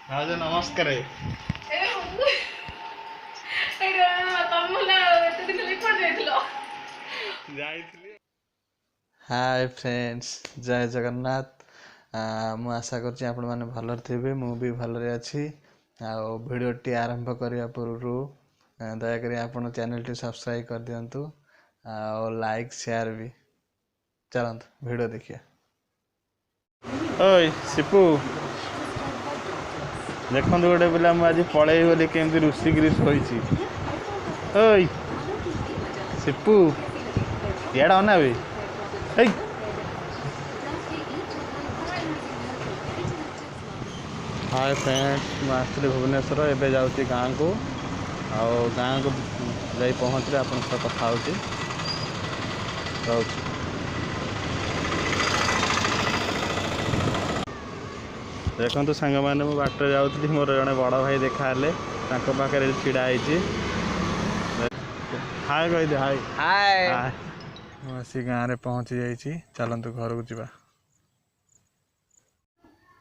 ଭାଉଜ ନମସ୍କାର। Hi friends, जय जगन्नाथ। मु आशा करछि आपण माने भलर थिबे। मु भी भलरे अछि। वीडियोटी आरंभ करिया पूर्व दयाकरी आपण चैनल टी सब्सक्राइब कर दियंतु और लाइक शेयर भी। चलंतु वीडियो देखिए। ओय सिपू देखो गोटे पिला मुझे आज पलैबी बोली केमती रुषिकी शोची। ओय सिपू इड़ा अना बे। हाय फ्रेंड्स, मुझे भुवनेश्वर एवं जाऊँगी गाँव को। गाँव को जा पहुँचले आप कथा हो देखो सांग मैंने मो बाट जाऊँगी। मोर जड़े बड़ भाई देखा पाखे छिड़ा हाय कह दे। हाय हाय मुझे गाँव में पहुँची जाइए। चलतु घर को जा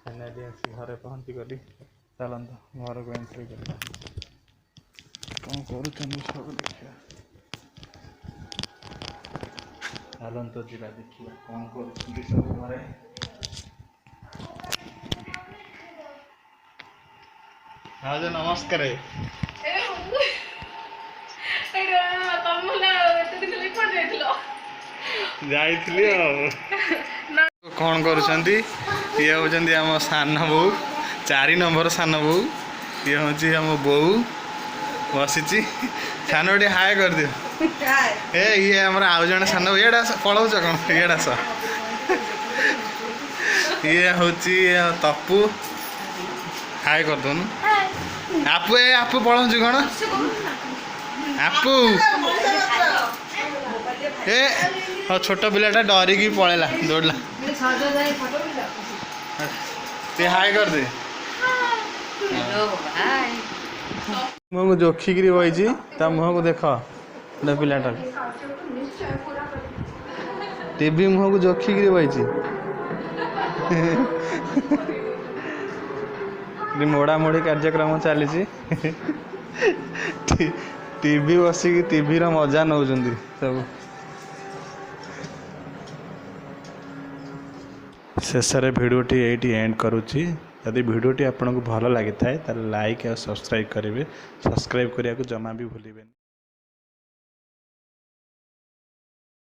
घरे पहुँची गली। चलतु घर को एंट्री कर कौन कर सब देखा। चलतु जा देखा कौन कर सब घरे। भाउज नमस्कार। कौन कर ये होती आम सान बो 4 नंबर सान बो। ये हूँ आम बो बसी सान हाय कर दियो। ये आम आउ जन सान ये पलाऊच कौन ये ये हूँ तपू हाय कर दून। आपू आपू पलाऊँ कौन आपू ए हाँ छोट पिलाटा डरिकी पलैला दौड़ला। ते हाय कर दे। मुँह को जोखिकी बही ता मुँह को देख पिलाटा टीवी मुँह को जोखिकी बही मोड़ा मोड़ी कार्यक्रम चली। टीवी बसिक टीवी मजा नौ सब। शेष भिडियोटी ये एंड करुच्ची। यदि भिडियोटी आपको भल लगी था लाइक और सब्सक्राइब करेंगे। सब्सक्राइब करने को जमा भी भूलें।